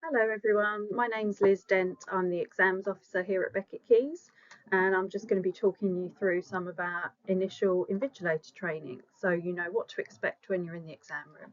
Hello everyone, my name's Liz Dent. I'm the exams officer here at Beckett Keys, and I'm just going to be talking you through some of our initial invigilator training so you know what to expect when you're in the exam room.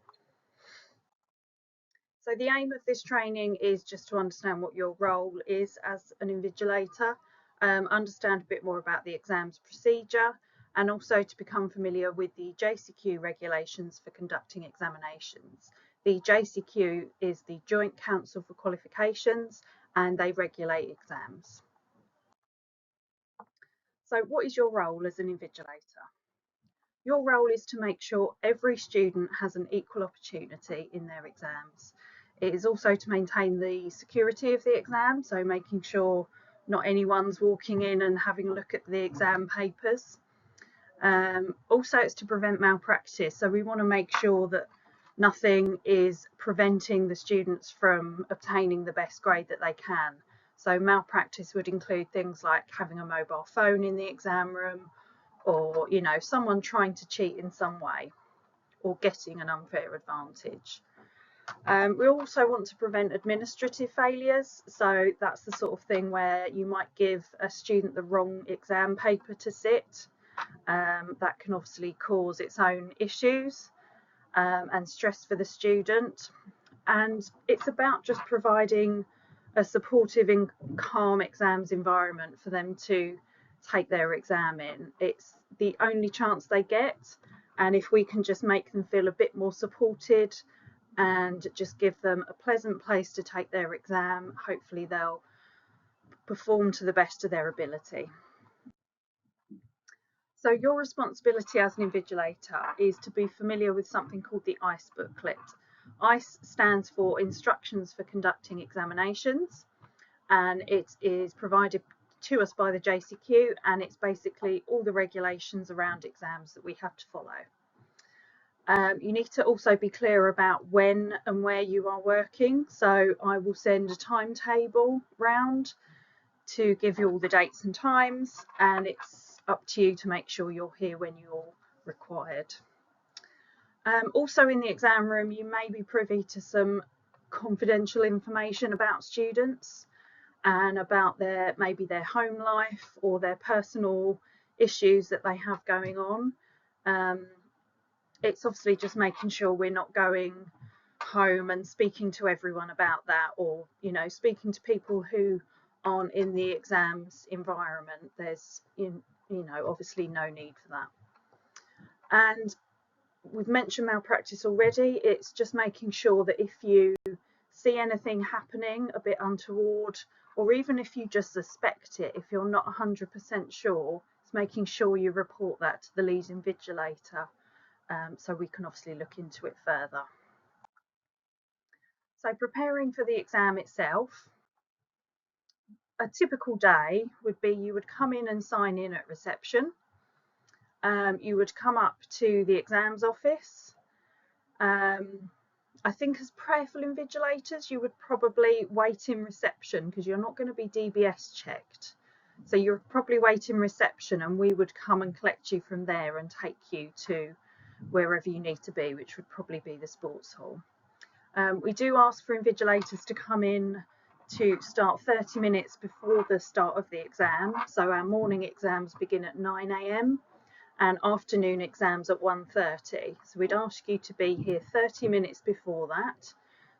So the aim of this training is just to understand what your role is as an invigilator, understand a bit more about the exams procedure, and also to become familiar with the JCQ regulations for conducting examinations. The JCQ is the Joint Council for Qualifications, and they regulate exams. So what is your role as an invigilator? Your role is to make sure every student has an equal opportunity in their exams. It is also to maintain the security of the exam, so making sure not anyone's walking in and having a look at the exam papers. Also, it's to prevent malpractice, so we want to make sure that nothing is preventing the students from obtaining the best grade that they can. So malpractice would include things like having a mobile phone in the exam room, or someone trying to cheat in some way or getting an unfair advantage. We also want to prevent administrative failures, so that's the sort of thing where you might give a student the wrong exam paper to sit. That can obviously cause its own issues and stress for the student, and it's about just providing a supportive and calm exams environment for them to take their exam in. It's the only chance they get, and if we can just make them feel a bit more supported and just give them a pleasant place to take their exam, hopefully they'll perform to the best of their ability. So your responsibility as an invigilator is to be familiar with something called the ICE booklet. ICE stands for Instructions for Conducting Examinations, and it is provided to us by the JCQ, and it's basically all the regulations around exams that we have to follow. You need to also be clear about when and where you are working, so I will send a timetable round to give you all the dates and times, and it's up to you to make sure you're here when you're required. Also in the exam room, you may be privy to some confidential information about students and about maybe their home life or their personal issues that they have going on. It's obviously just making sure we're not going home and speaking to everyone about that, or speaking to people who aren't in the exams environment. There's obviously no need for that. And we've mentioned malpractice already. It's just making sure that if you see anything happening a bit untoward, or even if you just suspect it, if you're not 100% sure, it's making sure you report that to the lead invigilator, so we can obviously look into it further. So preparing for the exam itself, a typical day would be you would come in and sign in at reception. You would come up to the exams office. I think as prayerful invigilators, you would probably wait in reception because you're not going to be DBS checked. So you're probably wait in reception, and we would come and collect you from there and take you to wherever you need to be, which would probably be the sports hall. We do ask for invigilators to come in to start 30 minutes before the start of the exam. So our morning exams begin at 9 AM and afternoon exams at 1:30. So we'd ask you to be here 30 minutes before that,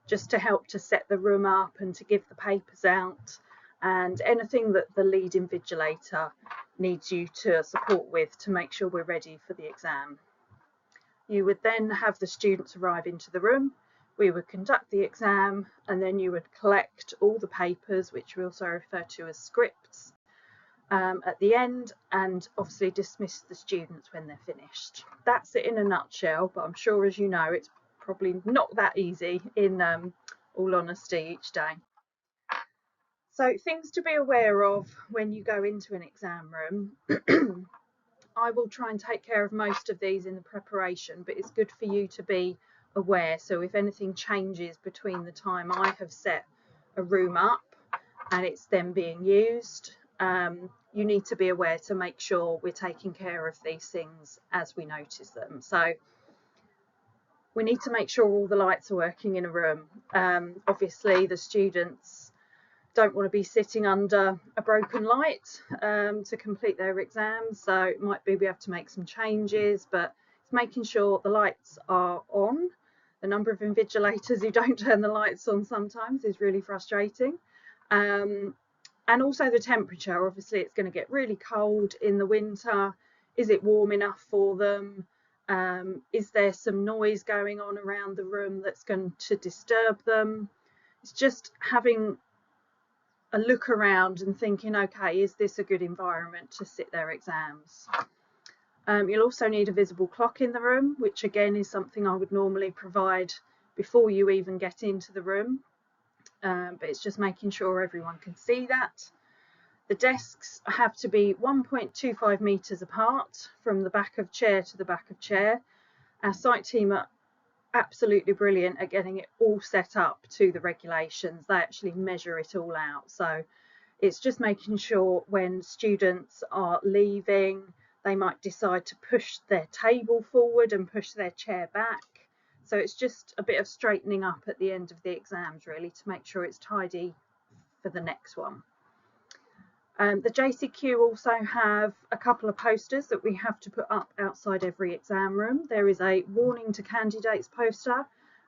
just to help to set the room up and to give the papers out and anything that the lead invigilator needs you to support with to make sure we're ready for the exam. You would then have the students arrive into the room. We would conduct the exam, and then you would collect all the papers, which we also refer to as scripts, at the end, and obviously dismiss the students when they're finished. That's it in a nutshell, but I'm sure, as you know, it's probably not that easy in all honesty each day. So things to be aware of when you go into an exam room. I will try and take care of most of these in the preparation, but it's good for you to be aware. So if anything changes between the time I have set a room up and it's then being used, you need to be aware to make sure we're taking care of these things as we notice them. So We need to make sure all the lights are working in a room. Obviously the students don't want to be sitting under a broken light to complete their exams, so it might be we have to make some changes, but it's making sure the lights are on. The number of invigilators who don't turn the lights on sometimes is really frustrating. And also the temperature. Obviously it's going to get really cold in the winter. Is it warm enough for them? Is there some noise going on around the room that's going to disturb them? It's just having a look around and thinking, okay, is this a good environment to sit their exams? You'll also need a visible clock in the room, which again is something I would normally provide before you even get into the room, but it's just making sure everyone can see that. The desks have to be 1.25 metres apart from the back of chair to the back of chair. Our site team are absolutely brilliant at getting it all set up to the regulations. They actually measure it all out. So it's just making sure when students are leaving, they might decide to push their table forward and push their chair back. So it's just a bit of straightening up at the end of the exams, really, to make sure it's tidy for the next one. The JCQ also have a couple of posters that we have to put up outside every exam room. There is a warning to candidates poster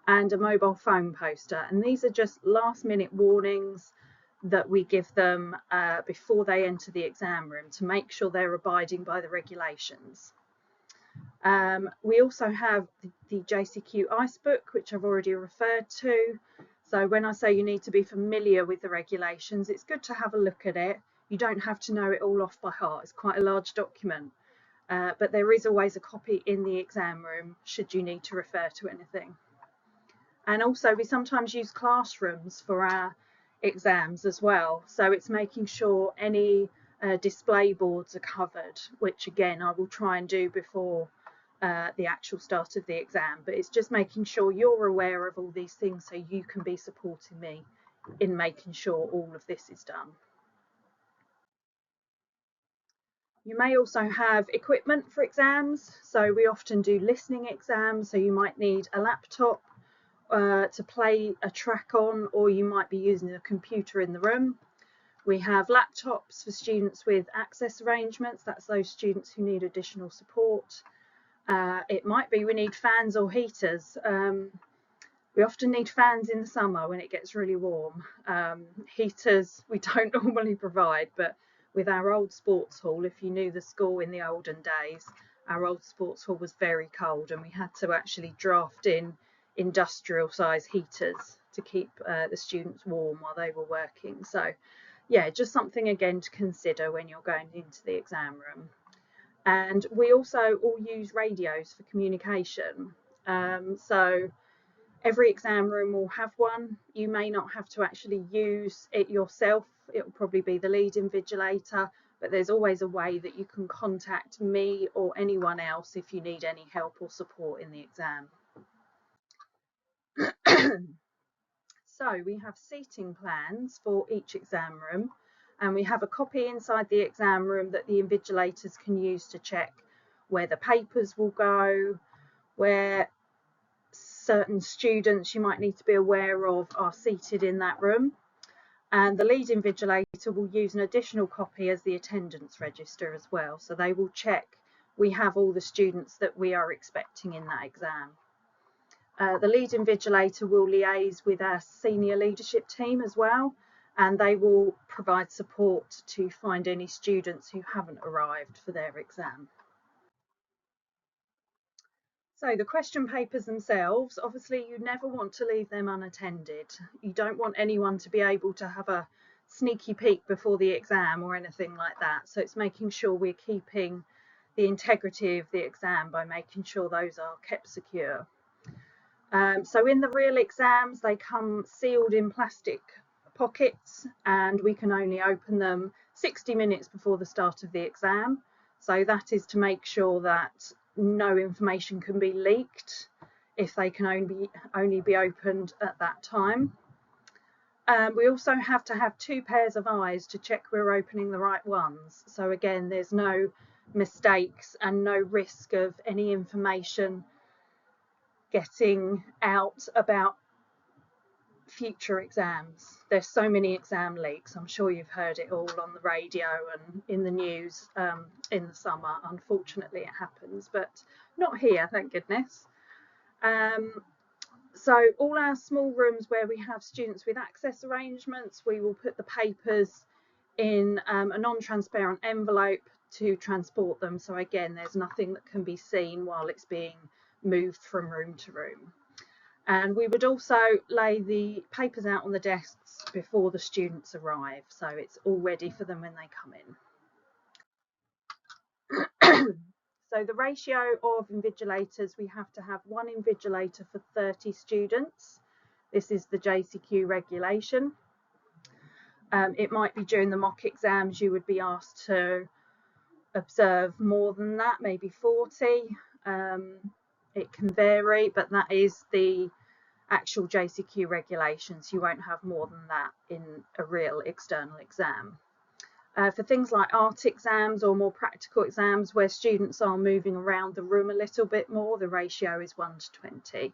and a mobile phone poster, and these are just last minute warnings that we give them before they enter the exam room to make sure they're abiding by the regulations. We also have the JCQ Ice Book, which I've already referred to. So when I say you need to be familiar with the regulations, it's good to have a look at it. You don't have to know it all off by heart. It's quite a large document, but there is always a copy in the exam room should you need to refer to anything. And also we sometimes use classrooms for our exams as well. So it's making sure any display boards are covered, which again I will try and do before the actual start of the exam, but it's just making sure you're aware of all these things so you can be supporting me in making sure all of this is done. You may also have equipment for exams, so we often do listening exams, so you might need a laptop to play a track on, or you might be using a computer in the room. We have laptops for students with access arrangements, that's those students who need additional support. It might be we need fans or heaters. We often need fans in the summer when it gets really warm. Heaters we don't normally provide, but with our old sports hall, if you knew the school in the olden days, our old sports hall was very cold and we had to actually draft in industrial size heaters to keep the students warm while they were working. So yeah, just something again to consider when you're going into the exam room. And we also all use radios for communication. So every exam room will have one. You may not have to actually use it yourself. It will probably be the lead invigilator, but there's always a way that you can contact me or anyone else if you need any help or support in the exam. So we have seating plans for each exam room, and we have a copy inside the exam room that the invigilators can use to check where the papers will go, where certain students you might need to be aware of are seated in that room. And the lead invigilator will use an additional copy as the attendance register as well. So they will check we have all the students that we are expecting in that exam. The lead invigilator will liaise with our senior leadership team as well, and they will provide support to find any students who haven't arrived for their exam. So the question papers themselves, obviously you never want to leave them unattended. You don't want anyone to be able to have a sneaky peek before the exam or anything like that. So it's making sure we're keeping the integrity of the exam by making sure those are kept secure. So in the real exams, they come sealed in plastic pockets and we can only open them 60 minutes before the start of the exam. So that is to make sure that no information can be leaked if they can only be opened at that time. We also have to have 2 pairs of eyes to check we're opening the right ones. So again, there's no mistakes and no risk of any information getting out about future exams. There's so many exam leaks. I'm sure you've heard it all on the radio and in the news in the summer. Unfortunately, it happens, but not here, thank goodness. So all our small rooms where we have students with access arrangements, we will put the papers in a non-transparent envelope to transport them. So again, there's nothing that can be seen while it's being moved from room to room. And we would also lay the papers out on the desks before the students arrive, so it's all ready for them when they come in. So the ratio of invigilators, we have to have one invigilator for 30 students. This is the JCQ regulation. It might be during the mock exams you would be asked to observe more than that, maybe 40. It can vary, but that is the actual JCQ regulations. You won't have more than that in a real external exam. For things like art exams or more practical exams where students are moving around the room a little bit more, the ratio is 1 to 20.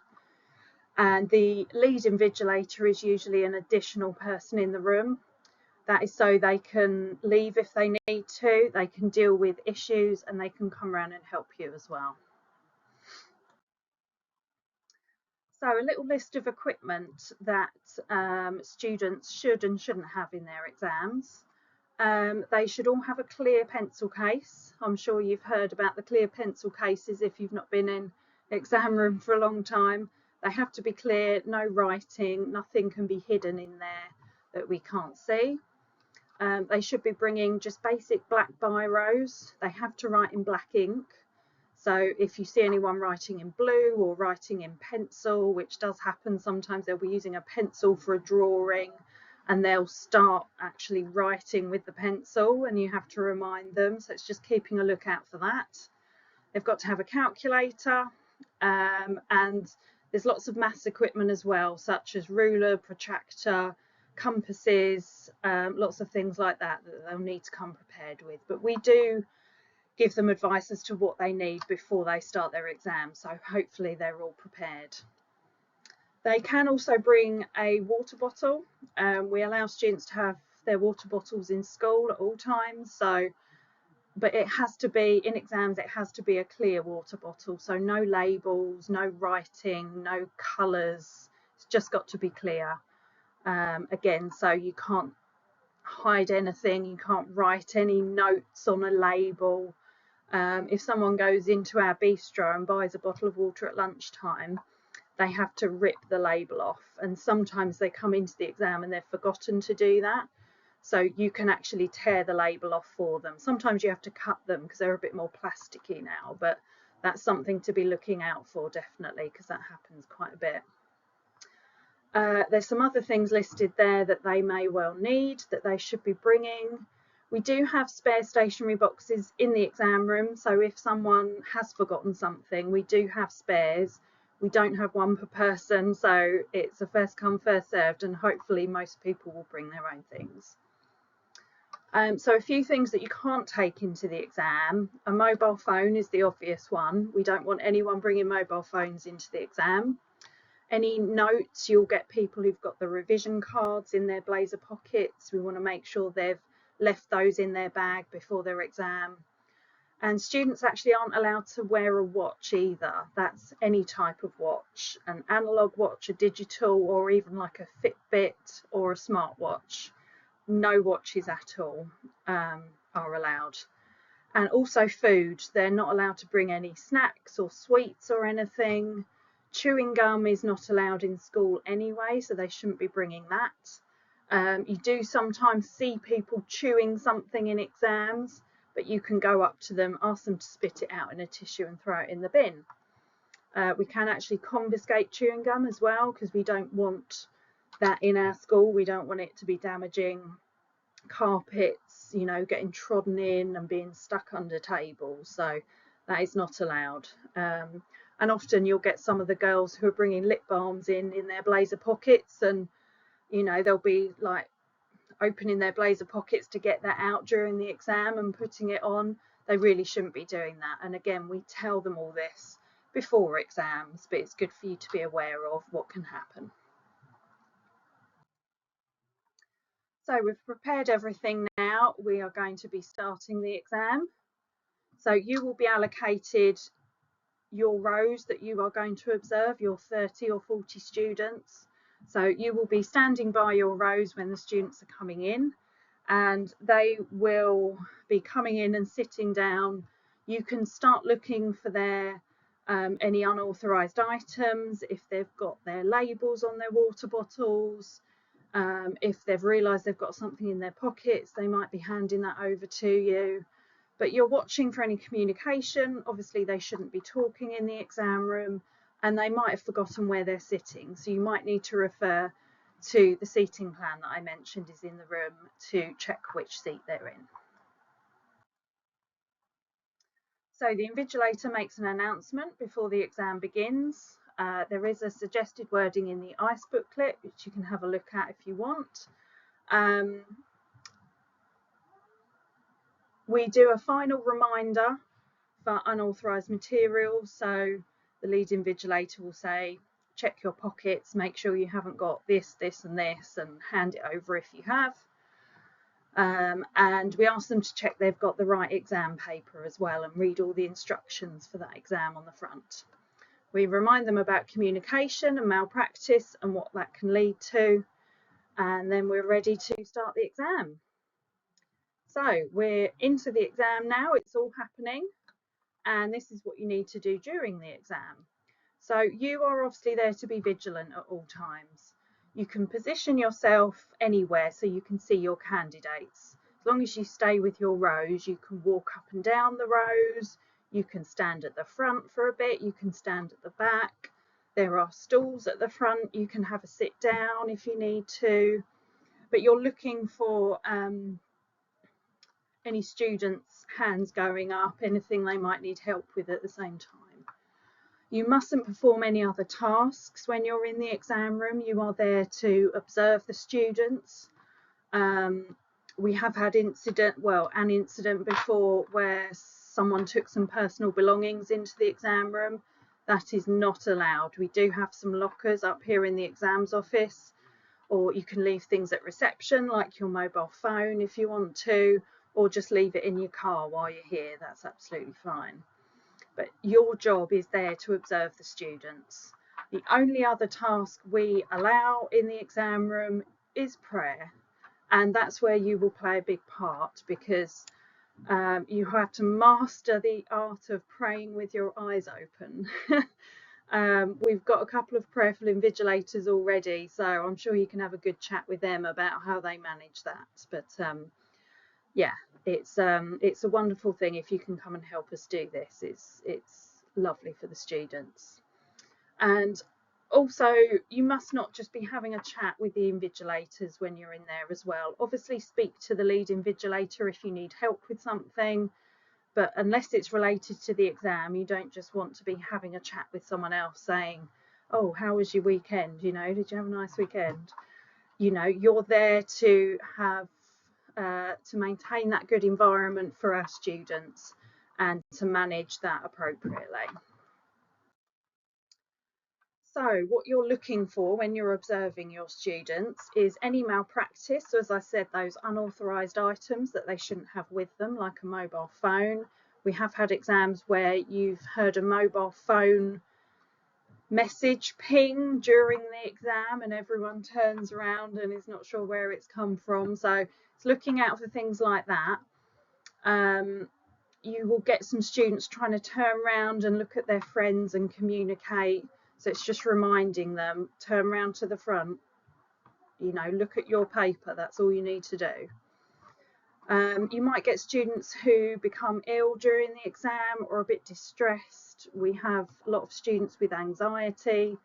And the lead invigilator is usually an additional person in the room. That is so they can leave if they need to, they can deal with issues, and they can come around and help you as well. So a little list of equipment that students should and shouldn't have in their exams. They should all have a clear pencil case. I'm sure you've heard about the clear pencil cases if you've not been in the exam room for a long time. They have to be clear, no writing, nothing can be hidden in there that we can't see. They should be bringing just basic black biros. They have to write in black ink. So if you see anyone writing in blue or writing in pencil, which does happen sometimes, they'll be using a pencil for a drawing and they'll start actually writing with the pencil and you have to remind them. So it's just keeping a lookout for that. They've got to have a calculator, and there's lots of maths equipment as well, such as ruler, protractor, compasses, lots of things like that that they'll need to come prepared with. But we do give them advice as to what they need before they start their exam, so hopefully they're all prepared. They can also bring a water bottle. We allow students to have their water bottles in school at all times, so but it has to be, in exams, it has to be a clear water bottle, so no labels, no writing, no colours, it's just got to be clear. Again, so you can't hide anything, you can't write any notes on a label. If someone goes into our bistro and buys a bottle of water at lunchtime, they have to rip the label off, and sometimes they come into the exam and they've forgotten to do that. So you can actually tear the label off for them. Sometimes you have to cut them because they're a bit more plasticky now, but that's something to be looking out for definitely, because that happens quite a bit. There's some other things listed there that they may well need, that they should be bringing. We do have spare stationery boxes in the exam room, so if someone has forgotten something, we do have spares. We don't have one per person, so it's a first come, first served, and hopefully most people will bring their own things. So a few things that you can't take into the exam. A mobile phone is the obvious one. We don't want anyone bringing mobile phones into the exam. Any notes, you'll get people who've got the revision cards in their blazer pockets. We want to make sure they've left those in their bag before their exam. And students actually aren't allowed to wear a watch either. That's any type of watch, an analog watch, a digital, or even like a Fitbit or a smartwatch. No watches at all are allowed. And also food, they're not allowed to bring any snacks or sweets or anything. Chewing gum is not allowed in school anyway, so they shouldn't be bringing that. You do sometimes see people chewing something in exams, but you can go up to them, ask them to spit it out in a tissue and throw it in the bin. We can actually confiscate chewing gum as well, because we don't want that in our school. We don't want it to be damaging carpets, you know, getting trodden in and being stuck under tables, so that is not allowed. And often you'll get some of the girls who are bringing lip balms in their blazer pockets, and you know, they'll be like opening their blazer pockets to get that out during the exam and putting it on. They really shouldn't be doing that, and again, we tell them all this before exams, but it's good for you to be aware of what can happen. So we've prepared everything now. We are going to be starting the exam. So you will be allocated your rows that you are going to observe, your 30 or 40 students. So you will be standing by your rows when the students are coming in, and they will be coming in and sitting down. You can start looking for their any unauthorised items, if they've got their labels on their water bottles, if they've realised they've got something in their pockets, they might be handing that over to you. But you're watching for any communication. Obviously they shouldn't be talking in the exam room, and they might have forgotten where they're sitting, so you might need to refer to the seating plan that I mentioned is in the room to check which seat they're in. So the invigilator makes an announcement before the exam begins. There is a suggested wording in the ICE booklet, which you can have a look at if you want. We do a final reminder for unauthorised materials, so the lead invigilator will say, check your pockets, make sure you haven't got this, this and this, and hand it over if you have. And we ask them to check they've got the right exam paper as well, and read all the instructions for that exam on the front. We remind them about communication and malpractice and what that can lead to, and then we're ready to start the exam. So we're into the exam now, it's all happening, and this is what you need to do during the exam. So you are obviously there to be vigilant at all times. You can position yourself anywhere so you can see your candidates. As long as you stay with your rows, you can walk up and down the rows, you can stand at the front for a bit, you can stand at the back. There are stools at the front, you can have a sit down if you need to, but you're looking for any students' hands going up, anything they might need help with at the same time. You mustn't perform any other tasks when you're in the exam room. You are there to observe the students. We have had an incident before where someone took some personal belongings into the exam room. That is not allowed. We do have some lockers up here in the exams office, or you can leave things at reception like your mobile phone if you want to, or just leave it in your car while you're here. That's absolutely fine. But your job is there to observe the students. The only other task we allow in the exam room is prayer, and that's where you will play a big part, because you have to master the art of praying with your eyes open. We've got a couple of prayerful invigilators already, so I'm sure you can have a good chat with them about how they manage that. But yeah, it's a wonderful thing if you can come and help us do this. It's lovely for the students. And also, you must not just be having a chat with the invigilators when you're in there as well. Obviously speak to the lead invigilator if you need help with something, but unless it's related to the exam, you don't just want to be having a chat with someone else saying, oh, how was your weekend, you know, did you have a nice weekend? You know, you're there to have to maintain that good environment for our students and to manage that appropriately. So what you're looking for when you're observing your students is any malpractice. So as I said, those unauthorised items that they shouldn't have with them, like a mobile phone. We have had exams where you've heard a mobile phone message ping during the exam and everyone turns around and is not sure where it's come from. So it's looking out for things like that. You will get some students trying to turn around and look at their friends and communicate. So it's just reminding them, turn around to the front, you know, look at your paper, that's all you need to do. You might get students who become ill during the exam or a bit distressed. We have a lot of students with anxiety.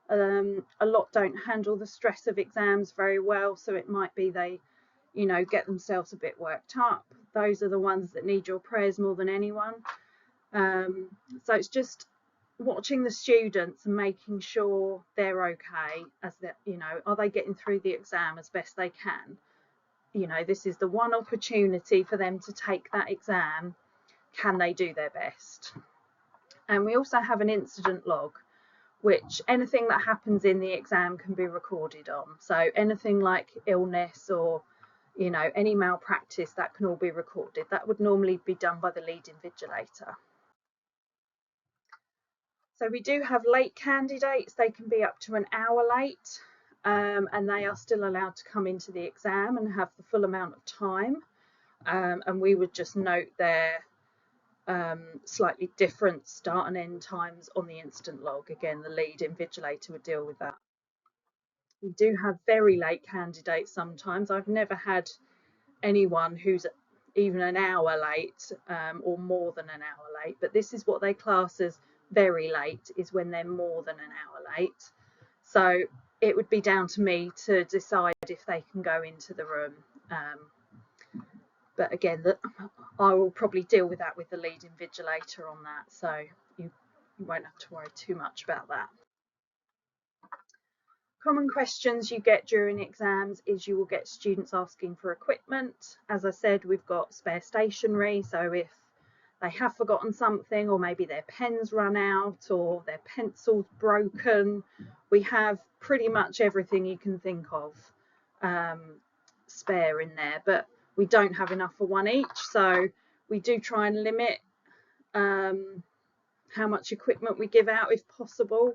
A lot don't handle the stress of exams very well, so it might be they, you know, get themselves a bit worked up. Those are the ones that need your prayers more than anyone. So it's just watching the students and making sure they're okay, as that, you know, are they getting through the exam as best they can? You know, this is the one opportunity for them to take that exam. Can they do their best? And we also have an incident log, which anything that happens in the exam can be recorded on. So anything like illness or, you know, any malpractice, that can all be recorded. That would normally be done by the lead invigilator. So we do have late candidates. They can be up to an hour late, and they are still allowed to come into the exam and have the full amount of time. And we would just note their slightly different start and end times on the incident log. Again, the lead invigilator would deal with that. We do have very late candidates sometimes. I've never had anyone who's even an hour late, or more than an hour late, but this is what they class as very late, is when they're more than an hour late. So it would be down to me to decide if they can go into the room. But again, I will probably deal with that with the lead invigilator on that, so you won't have to worry too much about that. Common questions you get during exams is you will get students asking for equipment. As I said, we've got spare stationery, so if they have forgotten something, or maybe their pens run out or their pencil's broken, we have pretty much everything you can think of spare in there, but we don't have enough for one each, so we do try and limit how much equipment we give out if possible.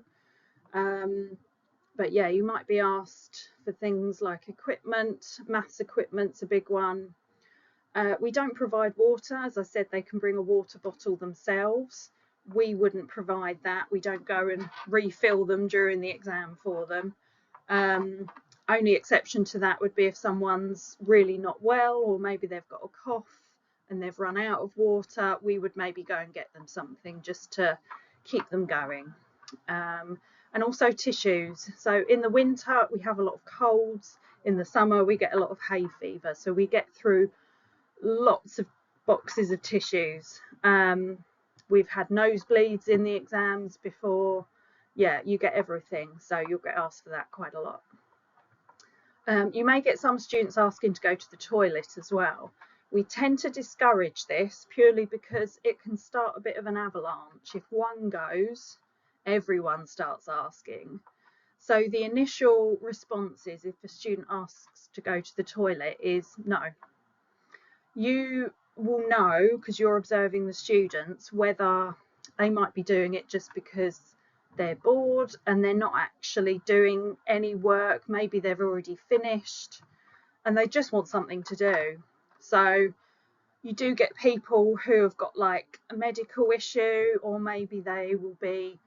But yeah, you might be asked for things like equipment. Maths equipment's a big one. We don't provide water. As I said, they can bring a water bottle themselves. We wouldn't provide that. We don't go and refill them during the exam for them. Only exception to that would be if someone's really not well, or maybe they've got a cough and they've run out of water. We would maybe go and get them something just to keep them going. And also tissues. So in the winter we have a lot of colds. In the summer we get a lot of hay fever, so we get through lots of boxes of tissues. We've had nosebleeds in the exams before. Yeah, you get everything, so you'll get asked for that quite a lot. You may get some students asking to go to the toilet as well. We tend to discourage this purely because it can start a bit of an avalanche. If one goes, everyone starts asking. So the initial response is, if a student asks to go to the toilet, is no. You will know, because you're observing the students, whether they might be doing it just because they're bored and they're not actually doing any work. Maybe they've already finished and they just want something to do. So you do get people who have got like a medical issue, or maybe they will be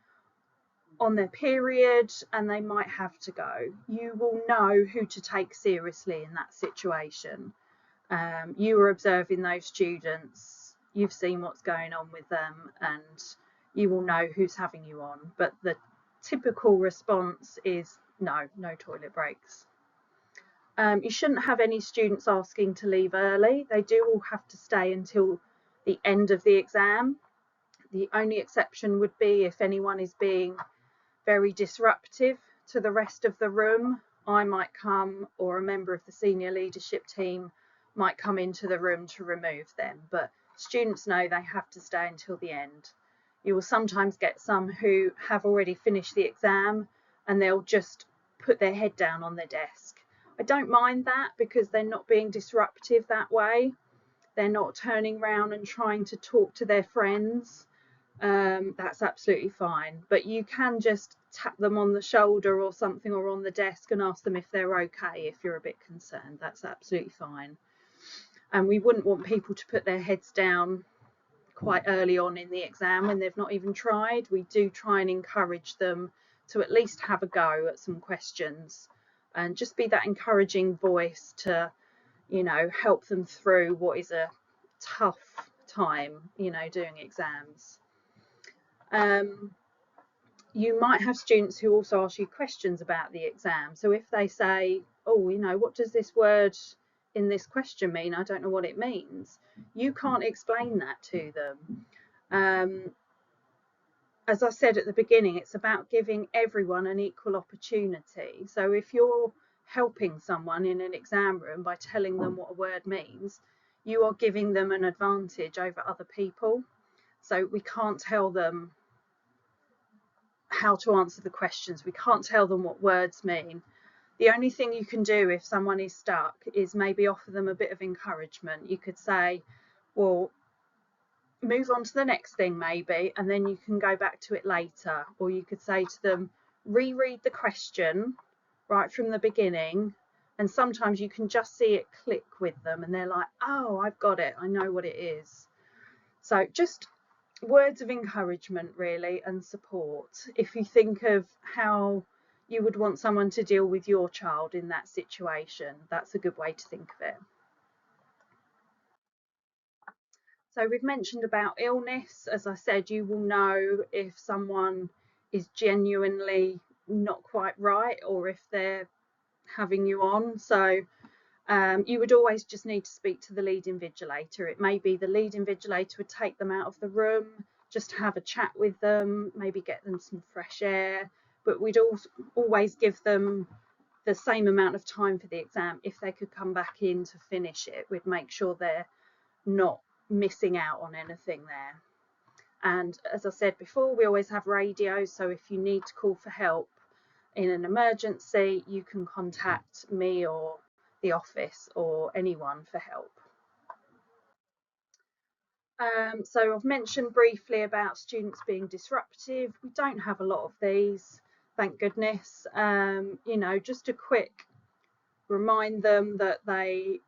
on their period and they might have to go. You will know who to take seriously in that situation. You are observing those students, you've seen what's going on with them, and you will know who's having you on. But the typical response is no toilet breaks. You shouldn't have any students asking to leave early. They do all have to stay until the end of the exam. The only exception would be if anyone is being very disruptive to the rest of the room. I might come, or a member of the senior leadership team might come into the room to remove them, but students know they have to stay until the end. You will sometimes get some who have already finished the exam and they'll just put their head down on their desk. I don't mind that, because they're not being disruptive that way. They're not turning around and trying to talk to their friends. That's absolutely fine, but you can just tap them on the shoulder or something, or on the desk, and ask them if they're okay. If you're a bit concerned, that's absolutely fine. And we wouldn't want people to put their heads down quite early on in the exam when they've not even tried. We do try and encourage them to at least have a go at some questions, and just be that encouraging voice to, you know, help them through what is a tough time, you know, doing exams. You might have students who also ask you questions about the exam. So if they say, oh, you know, what does this word in this question mean? I don't know what it means. You can't explain that to them. As I said at the beginning, it's about giving everyone an equal opportunity. So if you're helping someone in an exam room by telling them what a word means, you are giving them an advantage over other people. So we can't tell them, how to answer the questions. We can't tell them what words mean. The only thing you can do if someone is stuck is maybe offer them a bit of encouragement. You could say, well, move on to the next thing maybe, and then you can go back to it later. Or you could say to them, reread the question right from the beginning, and sometimes you can just see it click with them and they're like, oh, I've got it, I know what it is. So just words of encouragement really, and support. If you think of how you would want someone to deal with your child in that situation, that's a good way to think of it. So we've mentioned about illness. As I said, you will know if someone is genuinely not quite right or if they're having you on. So you would always just need to speak to the lead invigilator. It may be the lead invigilator would take them out of the room, just have a chat with them, maybe get them some fresh air, but we'd always give them the same amount of time for the exam. If they could come back in to finish it, we'd make sure they're not missing out on anything there. And as I said before, we always have radios, so if you need to call for help in an emergency, you can contact me or the office or anyone for help. So I've mentioned briefly about students being disruptive. We don't have a lot of these, thank goodness. You know, just a quick remind them that they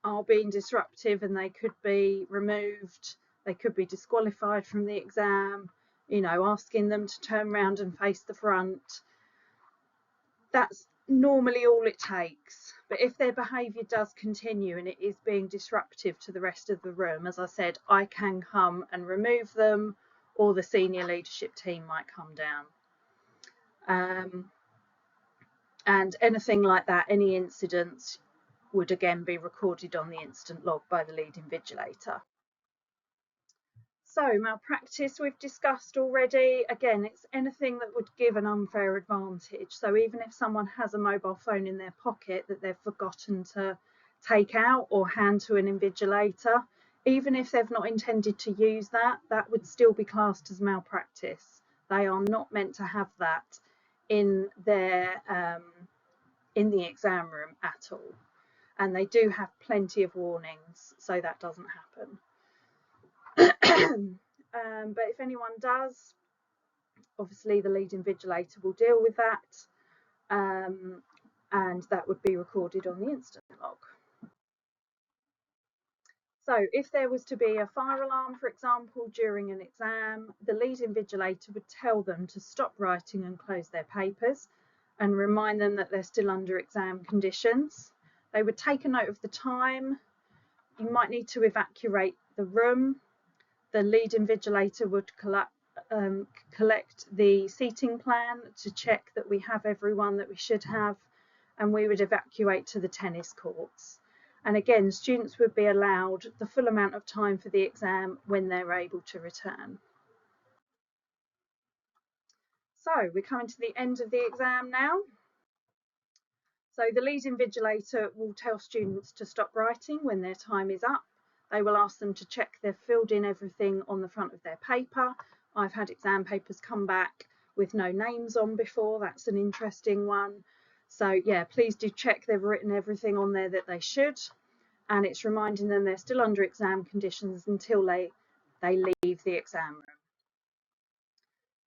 are being disruptive and they could be removed, they could be disqualified from the exam, you know, asking them to turn around and face the front. That's normally all it takes. But if their behaviour does continue and it is being disruptive to the rest of the room, as I said, I can come and remove them, or the senior leadership team might come down. And anything like that, any incidents, would again be recorded on the incident log by the lead invigilator. So malpractice we've discussed already. Again, it's anything that would give an unfair advantage. So even if someone has a mobile phone in their pocket that they've forgotten to take out or hand to an invigilator, even if they've not intended to use that, that would still be classed as malpractice. They are not meant to have that in their in the exam room at all. And they do have plenty of warnings, so that doesn't happen. But if anyone does, obviously the lead invigilator will deal with that, and that would be recorded on the incident log. So if there was to be a fire alarm, for example, during an exam, the lead invigilator would tell them to stop writing and close their papers and remind them that they're still under exam conditions. They would take a note of the time. You might need to evacuate the room. The lead invigilator would collect the seating plan to check that we have everyone that we should have, and we would evacuate to the tennis courts. And again, students would be allowed the full amount of time for the exam when they're able to return. So we're coming to the end of the exam now. So the lead invigilator will tell students to stop writing when their time is up. They will ask them to check they've filled in everything on the front of their paper. I've had exam papers come back with no names on before. That's an interesting one. So yeah, please do check they've written everything on there that they should. And it's reminding them they're still under exam conditions until they leave the exam room.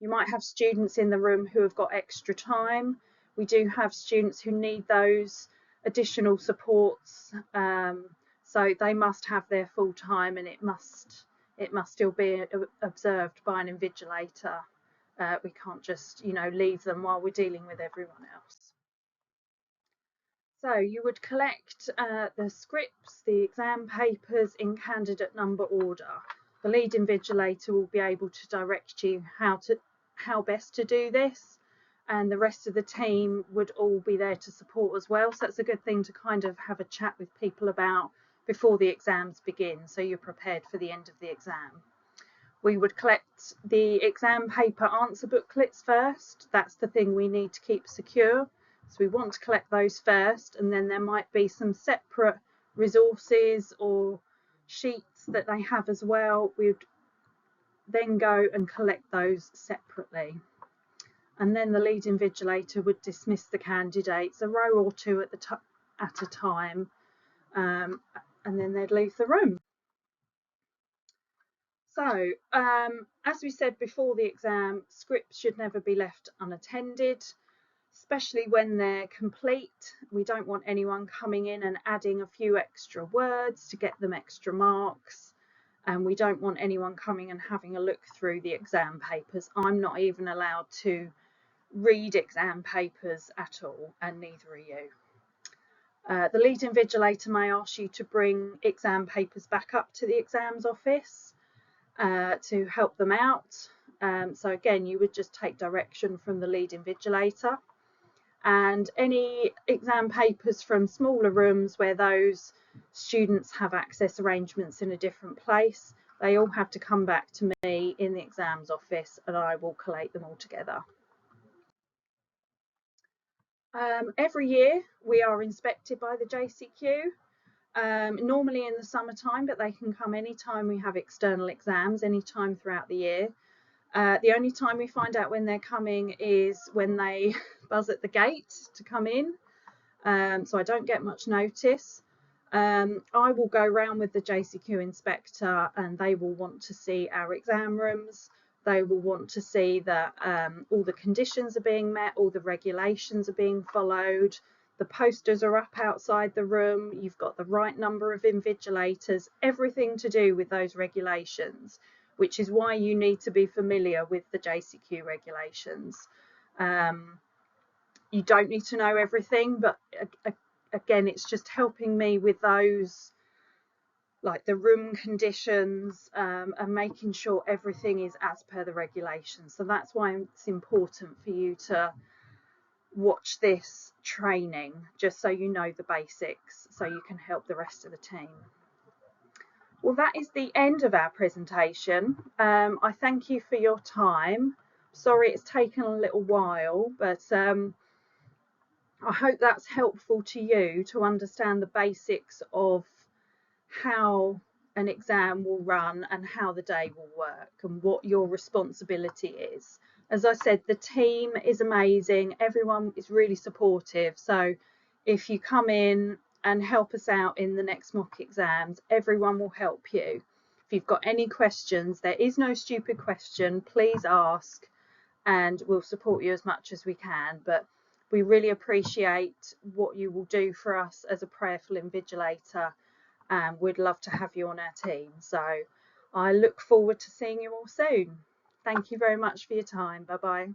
You might have students in the room who have got extra time. We do have students who need those additional supports. So they must have their full time, and it must still be observed by an invigilator. We can't just, you know, leave them while we're dealing with everyone else. So you would collect the scripts, the exam papers in candidate number order. The lead invigilator will be able to direct you how best to do this, and the rest of the team would all be there to support as well. So that's a good thing to kind of have a chat with people about before the exams begin, so you're prepared for the end of the exam. We would collect the exam paper answer booklets first. That's the thing we need to keep secure. So we want to collect those first, and then there might be some separate resources or sheets that they have as well. We'd then go and collect those separately. and then the lead invigilator would dismiss the candidates a row or two at a time, and then they'd leave the room. So, as we said before the exam, scripts should never be left unattended, especially when they're complete. We don't want anyone coming in and adding a few extra words to get them extra marks. And we don't want anyone coming and having a look through the exam papers. I'm not even allowed to read exam papers at all, and neither are you. The lead invigilator may ask you to bring exam papers back up to the exams office to help them out. So again, you would just take direction from the lead invigilator, and any exam papers from smaller rooms where those students have access arrangements in a different place, they all have to come back to me in the exams office, and I will collate them all together. Every year we are inspected by the JCQ, normally in the summertime, but they can come anytime we have external exams, anytime throughout the year. The only time we find out when they're coming is when they buzz at the gate to come in, so I don't get much notice. I will go round with the JCQ inspector, and they will want to see our exam rooms. They will want to see that all the conditions are being met, all the regulations are being followed, the posters are up outside the room, you've got the right number of invigilators, everything to do with those regulations, which is why you need to be familiar with the JCQ regulations. You don't need to know everything, but again, it's just helping me with those, like the room conditions, and making sure everything is as per the regulations. So that's why it's important for you to watch this training, just so you know the basics, so you can help the rest of the team. Well, that is the end of our presentation. I thank you for your time. Sorry it's taken a little while, but I hope that's helpful to you to understand the basics of how an exam will run and how the day will work and what your responsibility is. As I said, the team is amazing. Everyone is really supportive. So if you come in and help us out in the next mock exams, everyone will help you. If you've got any questions, there is no stupid question. Please ask, and we'll support you as much as we can. But we really appreciate what you will do for us as a prayerful invigilator, and we'd love to have you on our team. So I look forward to seeing you all soon. Thank you very much for your time. Bye bye.